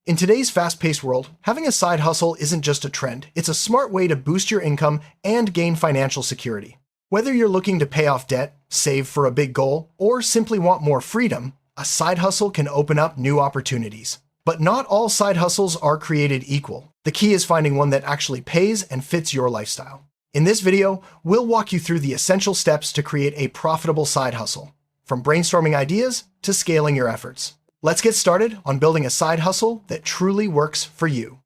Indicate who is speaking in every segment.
Speaker 1: In today's fast-paced world, having a side hustle isn't just a trend, it's a smart way to boost your income and gain financial security. Whether you're looking to pay off debt, save for a big goal, or simply want more freedom, a side hustle can open up new opportunities. But not all side hustles are created equal. The key is finding one that actually pays and fits your lifestyle. In this video, we'll walk you through the essential steps to create a profitable side hustle, from brainstorming ideas to scaling your efforts. Let's get started on building a side hustle that truly works for you.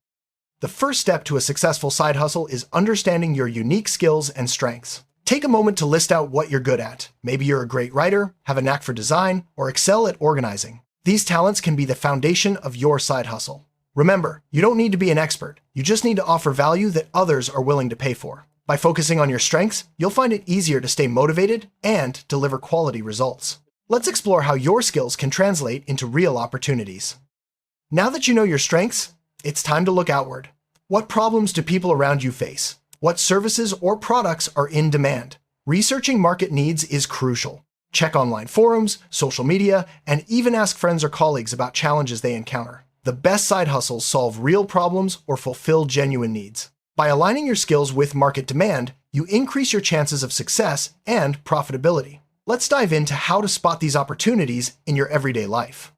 Speaker 1: The first step to a successful side hustle is understanding your unique skills and strengths. Take a moment to list out what you're good at. Maybe you're a great writer, have a knack for design, or excel at organizing. These talents can be the foundation of your side hustle. Remember, you don't need to be an expert. You just need to offer value that others are willing to pay for. By focusing on your strengths, you'll find it easier to stay motivated and deliver quality results. Let's explore how your skills can translate into real opportunities. Now that you know your strengths, it's time to look outward. What problems do people around you face? What services or products are in demand? Researching market needs is crucial. Check online forums, social media, and even ask friends or colleagues about challenges they encounter. The best side hustles solve real problems or fulfill genuine needs. By aligning your skills with market demand, you increase your chances of success and profitability. Let's dive into how to spot these opportunities in your everyday life.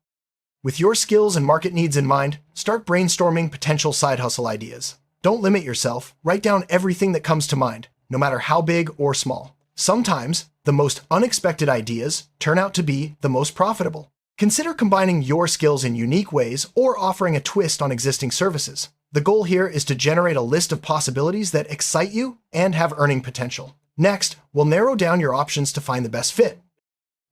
Speaker 1: With your skills and market needs in mind, start brainstorming potential side hustle ideas. Don't limit yourself. Write down everything that comes to mind, no matter how big or small. Sometimes, the most unexpected ideas turn out to be the most profitable. Consider combining your skills in unique ways or offering a twist on existing services. The goal here is to generate a list of possibilities that excite you and have earning potential. Next, we'll narrow down your options to find the best fit.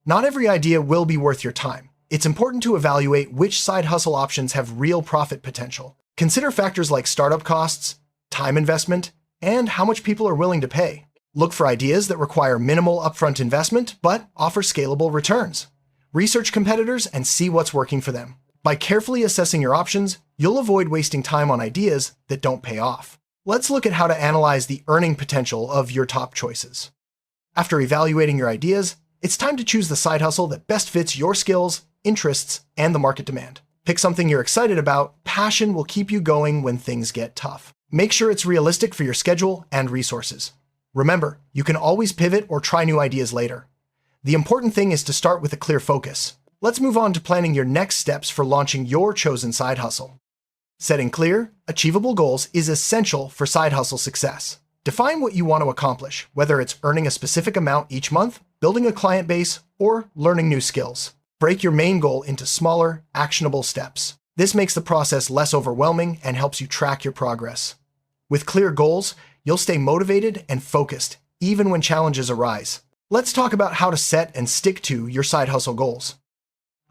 Speaker 1: Not every idea will be worth your time. It's important to evaluate which side hustle options have real profit potential. Consider factors like startup costs, time investment, and how much people are willing to pay. Look for ideas that require minimal upfront investment but offer scalable returns. Research competitors and see what's working for them. By carefully assessing your options, you'll avoid wasting time on ideas that don't pay off. Let's look at how to analyze the earning potential of your top choices. After evaluating your ideas, it's time to choose the side hustle that best fits your skills, interests, and the market demand. Pick something you're excited about. Passion will keep you going when things get tough. Make sure it's realistic for your schedule and resources. Remember, you can always pivot or try new ideas later. The important thing is to start with a clear focus. Let's move on to planning your next steps for launching your chosen side hustle. Setting clear, achievable goals is essential for side hustle success. Define what you want to accomplish, whether it's earning a specific amount each month, building a client base, or learning new skills. Break your main goal into smaller, actionable steps. This makes the process less overwhelming and helps you track your progress. With clear goals, you'll stay motivated and focused, even when challenges arise. Let's talk about how to set and stick to your side hustle goals.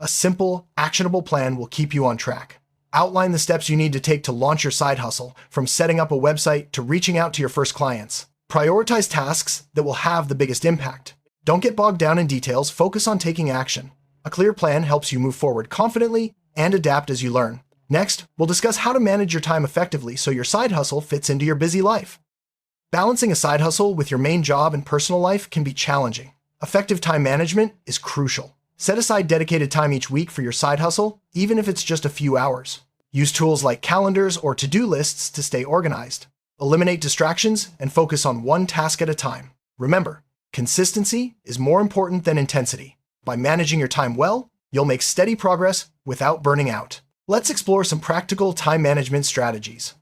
Speaker 1: A simple, actionable plan will keep you on track. Outline the steps you need to take to launch your side hustle, from setting up a website to reaching out to your first clients. Prioritize tasks that will have the biggest impact. Don't get bogged down in details, focus on taking action. A clear plan helps you move forward confidently and adapt as you learn. Next, we'll discuss how to manage your time effectively so your side hustle fits into your busy life. Balancing a side hustle with your main job and personal life can be challenging. Effective time management is crucial. Set aside dedicated time each week for your side hustle, even if it's just a few hours. Use tools like calendars or to-do lists to stay organized. Eliminate distractions and focus on one task at a time. Remember, consistency is more important than intensity. By managing your time well, you'll make steady progress without burning out. Let's explore some practical time management strategies.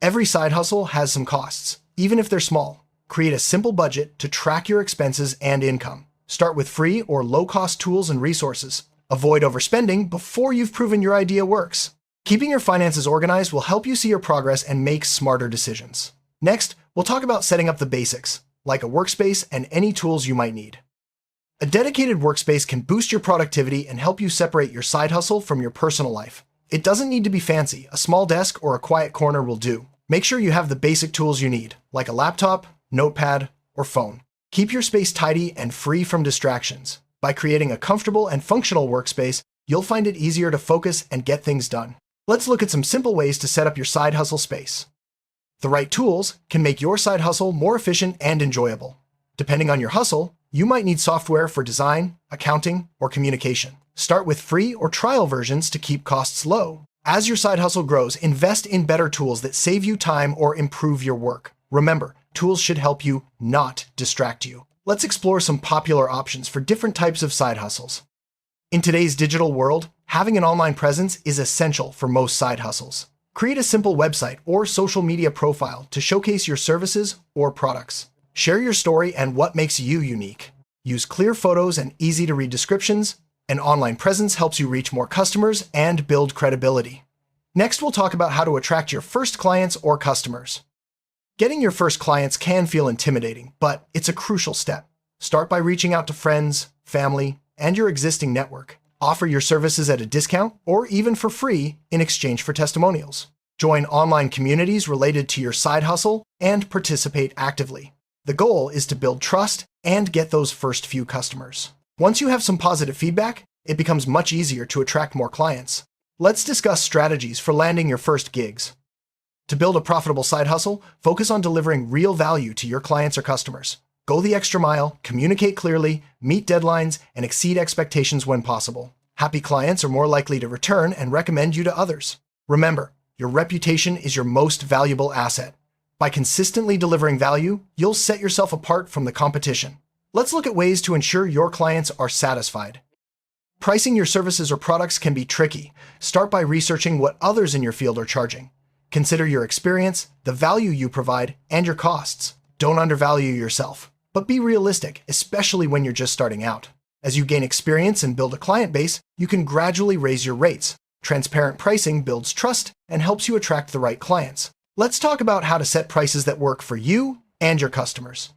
Speaker 1: Every side hustle has some costs, even if they're small. Create a simple budget to track your expenses and income. Start with free or low-cost tools and resources. Avoid overspending before you've proven your idea works. Keeping your finances organized will help you see your progress and make smarter decisions. Next, we'll talk about setting up the basics, like a workspace and any tools you might need. A dedicated workspace can boost your productivity and help you separate your side hustle from your personal life. It doesn't need to be fancy. A small desk or a quiet corner will do. Make sure you have the basic tools you need, like a laptop, notepad, or phone. Keep your space tidy and free from distractions. By creating a comfortable and functional workspace, you'll find it easier to focus and get things done. Let's look at some simple ways to set up your side hustle space. The right tools can make your side hustle more efficient and enjoyable. Depending on your hustle, you might need software for design, accounting, or communication. Start with free or trial versions to keep costs low. As your side hustle grows, invest in better tools that save you time or improve your work. Remember, tools should help you, not distract you. Let's explore some popular options for different types of side hustles. In today's digital world, having an online presence is essential for most side hustles. Create a simple website or social media profile to showcase your services or products. Share your story and what makes you unique. Use clear photos and easy-to-read descriptions. An online presence helps you reach more customers and build credibility. Next, we'll talk about how to attract your first clients or customers. Getting your first clients can feel intimidating, but it's a crucial step. Start by reaching out to friends, family, and your existing network. Offer your services at a discount or even for free in exchange for testimonials. Join online communities related to your side hustle and participate actively. The goal is to build trust and get those first few customers. Once you have some positive feedback, it becomes much easier to attract more clients. Let's discuss strategies for landing your first gigs. To build a profitable side hustle, focus on delivering real value to your clients or customers. Go the extra mile, communicate clearly, meet deadlines, and exceed expectations when possible. Happy clients are more likely to return and recommend you to others. Remember, your reputation is your most valuable asset. By consistently delivering value, you'll set yourself apart from the competition. Let's look at ways to ensure your clients are satisfied. Pricing your services or products can be tricky. Start by researching what others in your field are charging. Consider your experience, the value you provide, and your costs. Don't undervalue yourself, but be realistic, especially when you're just starting out. As you gain experience and build a client base, you can gradually raise your rates. Transparent pricing builds trust and helps you attract the right clients. Let's talk about how to set prices that work for you and your customers.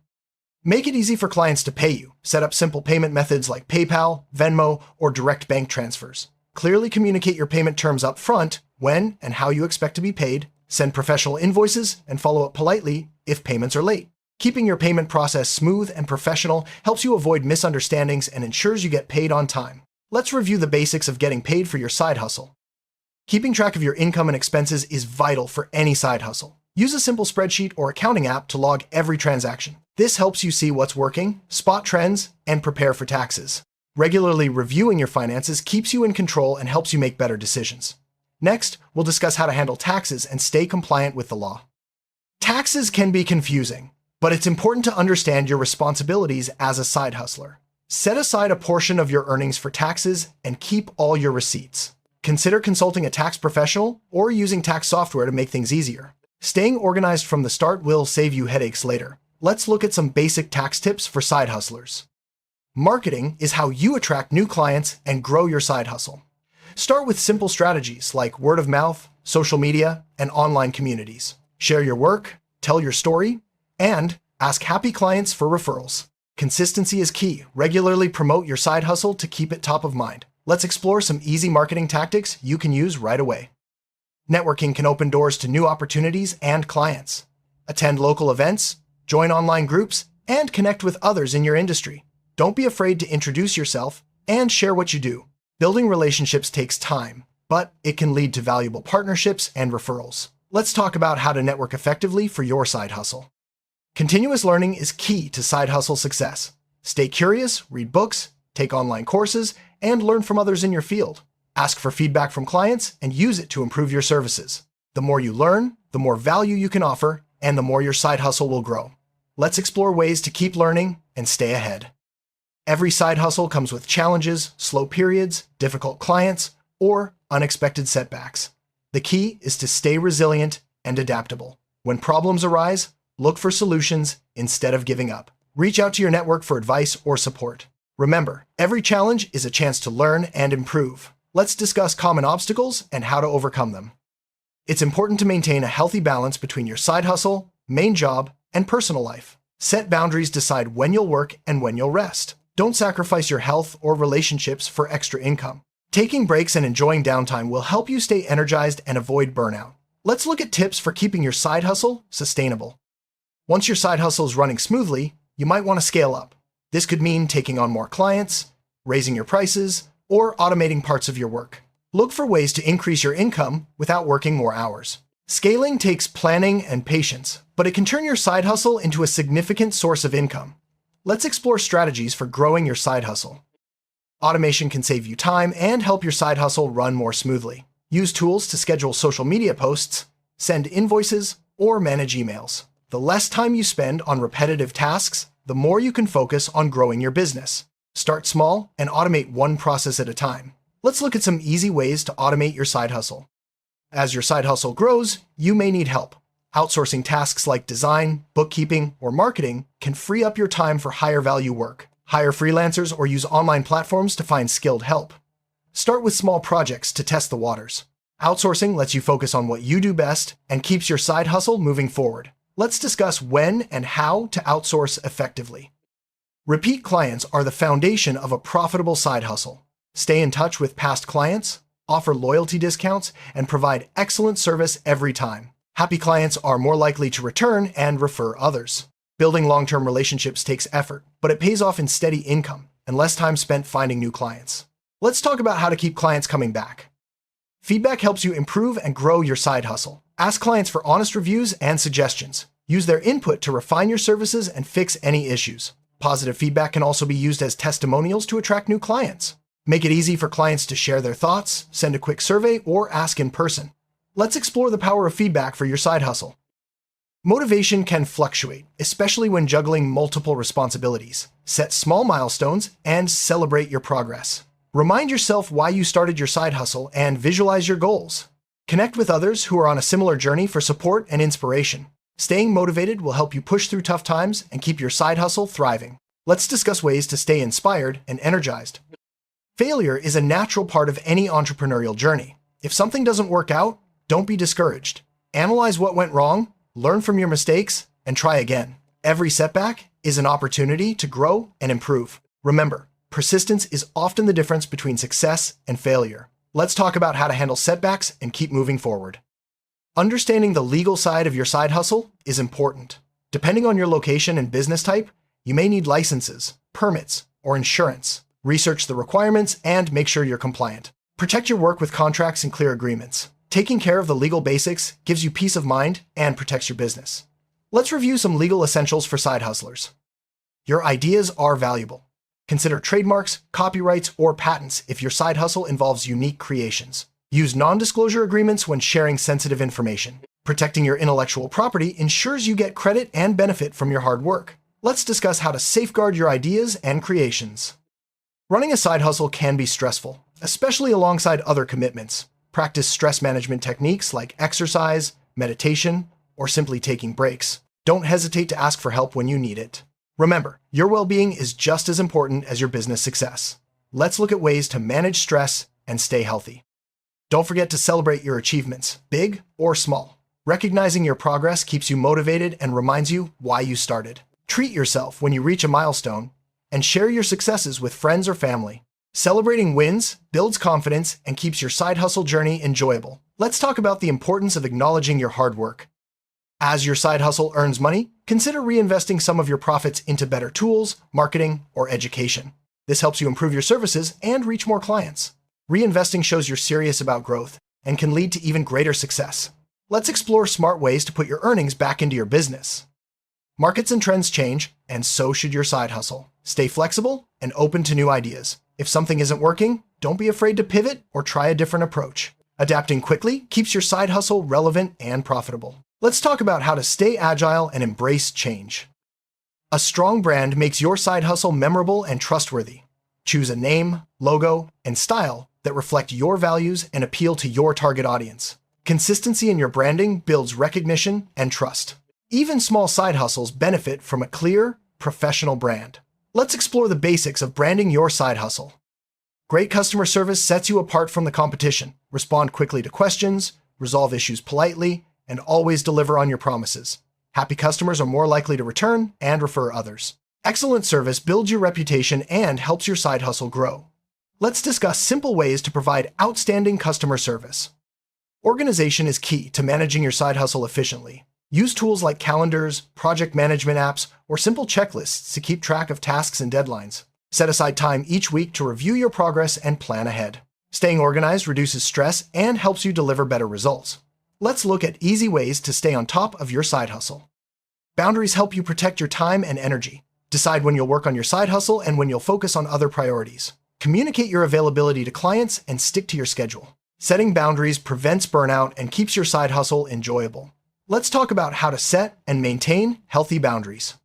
Speaker 1: Make it easy for clients to pay you. Set up simple payment methods like PayPal, Venmo, or direct bank transfers. Clearly communicate your payment terms up front, when and how you expect to be paid. Send professional invoices and follow up politely if payments are late. Keeping your payment process smooth and professional helps you avoid misunderstandings and ensures you get paid on time. Let's review the basics of getting paid for your side hustle. Keeping track of your income and expenses is vital for any side hustle. Use a simple spreadsheet or accounting app to log every transaction. This helps you see what's working, spot trends, and prepare for taxes. Regularly reviewing your finances keeps you in control and helps you make better decisions. Next, we'll discuss how to handle taxes and stay compliant with the law. Taxes can be confusing, but it's important to understand your responsibilities as a side hustler. Set aside a portion of your earnings for taxes and keep all your receipts. Consider consulting a tax professional or using tax software to make things easier. Staying organized from the start will save you headaches later. Let's look at some basic tax tips for side hustlers. Marketing is how you attract new clients and grow your side hustle. Start with simple strategies like word of mouth, social media, and online communities. Share your work, tell your story, and ask happy clients for referrals. Consistency is key. Regularly promote your side hustle to keep it top of mind. Let's explore some easy marketing tactics you can use right away. Networking can open doors to new opportunities and clients. Attend local events, join online groups, and connect with others in your industry. Don't be afraid to introduce yourself and share what you do. Building relationships takes time, but it can lead to valuable partnerships and referrals. Let's talk about how to network effectively for your side hustle. Continuous learning is key to side hustle success. Stay curious, read books, take online courses, and learn from others in your field. Ask for feedback from clients and use it to improve your services. The more you learn, the more value you can offer, and the more your side hustle will grow. Let's explore ways to keep learning and stay ahead. Every side hustle comes with challenges, slow periods, difficult clients, or unexpected setbacks. The key is to stay resilient and adaptable. When problems arise, look for solutions instead of giving up. Reach out to your network for advice or support. Remember, every challenge is a chance to learn and improve. Let's discuss common obstacles and how to overcome them. It's important to maintain a healthy balance between your side hustle, main job, and personal life. Set boundaries, decide when you'll work and when you'll rest. Don't sacrifice your health or relationships for extra income. Taking breaks and enjoying downtime will help you stay energized and avoid burnout. Let's look at tips for keeping your side hustle sustainable. Once your side hustle is running smoothly, you might want to scale up. This could mean taking on more clients, raising your prices, or automating parts of your work. Look for ways to increase your income without working more hours. Scaling takes planning and patience, but it can turn your side hustle into a significant source of income. Let's explore strategies for growing your side hustle. Automation can save you time and help your side hustle run more smoothly. Use tools to schedule social media posts, send invoices, or manage emails. The less time you spend on repetitive tasks, the more you can focus on growing your business. Start small and automate one process at a time. Let's look at some easy ways to automate your side hustle. As your side hustle grows, you may need help. Outsourcing tasks like design, bookkeeping, or marketing can free up your time for higher value work. Hire freelancers or use online platforms to find skilled help. Start with small projects to test the waters. Outsourcing lets you focus on what you do best and keeps your side hustle moving forward. Let's discuss when and how to outsource effectively. Repeat clients are the foundation of a profitable side hustle. Stay in touch with past clients, offer loyalty discounts, and provide excellent service every time. Happy clients are more likely to return and refer others. Building long-term relationships takes effort, but it pays off in steady income and less time spent finding new clients. Let's talk about how to keep clients coming back. Feedback helps you improve and grow your side hustle. Ask clients for honest reviews and suggestions. Use their input to refine your services and fix any issues. Positive feedback can also be used as testimonials to attract new clients. Make it easy for clients to share their thoughts, send a quick survey, or ask in person. Let's explore the power of feedback for your side hustle. Motivation can fluctuate, especially when juggling multiple responsibilities. Set small milestones and celebrate your progress. Remind yourself why you started your side hustle and visualize your goals. Connect with others who are on a similar journey for support and inspiration. Staying motivated will help you push through tough times and keep your side hustle thriving. Let's discuss ways to stay inspired and energized. Failure is a natural part of any entrepreneurial journey. If something doesn't work out, don't be discouraged. Analyze what went wrong, learn from your mistakes, and try again. Every setback is an opportunity to grow and improve. Remember, persistence is often the difference between success and failure. Let's talk about how to handle setbacks and keep moving forward. Understanding the legal side of your side hustle is important. Depending on your location and business type, you may need licenses, permits, or insurance. Research the requirements and make sure you're compliant. Protect your work with contracts and clear agreements. Taking care of the legal basics gives you peace of mind and protects your business. Let's review some legal essentials for side hustlers. Your ideas are valuable. Consider trademarks, copyrights, or patents if your side hustle involves unique creations. Use non-disclosure agreements when sharing sensitive information. Protecting your intellectual property ensures you get credit and benefit from your hard work. Let's discuss how to safeguard your ideas and creations. Running a side hustle can be stressful, especially alongside other commitments. Practice stress management techniques like exercise, meditation, or simply taking breaks. Don't hesitate to ask for help when you need it. Remember, your well-being is just as important as your business success. Let's look at ways to manage stress and stay healthy. Don't forget to celebrate your achievements, big or small. Recognizing your progress keeps you motivated and reminds you why you started. Treat yourself when you reach a milestone and share your successes with friends or family. Celebrating wins builds confidence and keeps your side hustle journey enjoyable. Let's talk about the importance of acknowledging your hard work. As your side hustle earns money, consider reinvesting some of your profits into better tools, marketing, or education. This helps you improve your services and reach more clients. Reinvesting shows you're serious about growth and can lead to even greater success. Let's explore smart ways to put your earnings back into your business. Markets and trends change, and so should your side hustle. Stay flexible and open to new ideas. If something isn't working, don't be afraid to pivot or try a different approach. Adapting quickly keeps your side hustle relevant and profitable. Let's talk about how to stay agile and embrace change. A strong brand makes your side hustle memorable and trustworthy. Choose a name, logo, and style that reflect your values and appeal to your target audience. Consistency in your branding builds recognition and trust. Even small side hustles benefit from a clear, professional brand. Let's explore the basics of branding your side hustle. Great customer service sets you apart from the competition. Respond quickly to questions, resolve issues politely, and always deliver on your promises. Happy customers are more likely to return and refer others. Excellent service builds your reputation and helps your side hustle grow. Let's discuss simple ways to provide outstanding customer service. Organization is key to managing your side hustle efficiently. Use tools like calendars, project management apps, or simple checklists to keep track of tasks and deadlines. Set aside time each week to review your progress and plan ahead. Staying organized reduces stress and helps you deliver better results. Let's look at easy ways to stay on top of your side hustle. Boundaries help you protect your time and energy. Decide when you'll work on your side hustle and when you'll focus on other priorities. Communicate your availability to clients and stick to your schedule. Setting boundaries prevents burnout and keeps your side hustle enjoyable. Let's talk about how to set and maintain healthy boundaries.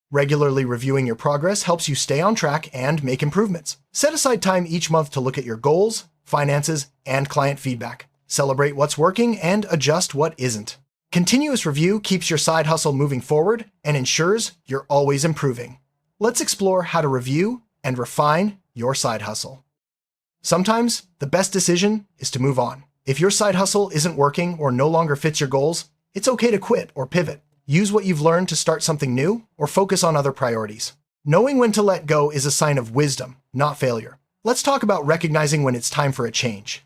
Speaker 1: Regularly reviewing your progress helps you stay on track and make improvements. Set aside time each month to look at your goals, finances, and client feedback. Celebrate what's working and adjust what isn't. Continuous review keeps your side hustle moving forward and ensures you're always improving. Let's explore how to review and refine your side hustle. Sometimes, the best decision is to move on. If your side hustle isn't working or no longer fits your goals, it's okay to quit or pivot. Use what you've learned to start something new or focus on other priorities. Knowing when to let go is a sign of wisdom, not failure. Let's talk about recognizing when it's time for a change.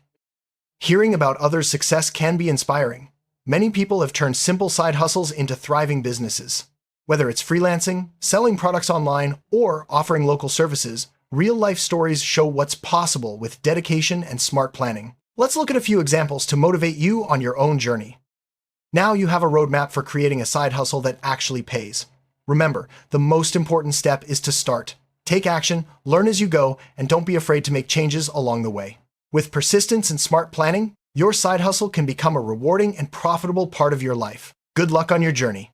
Speaker 1: Hearing about others' success can be inspiring. Many people have turned simple side hustles into thriving businesses. Whether it's freelancing, selling products online, or offering local services, real-life stories show what's possible with dedication and smart planning. Let's look at a few examples to motivate you on your own journey. Now you have a roadmap for creating a side hustle that actually pays. Remember, the most important step is to start. Take action, learn as you go, and don't be afraid to make changes along the way. With persistence and smart planning, your side hustle can become a rewarding and profitable part of your life. Good luck on your journey.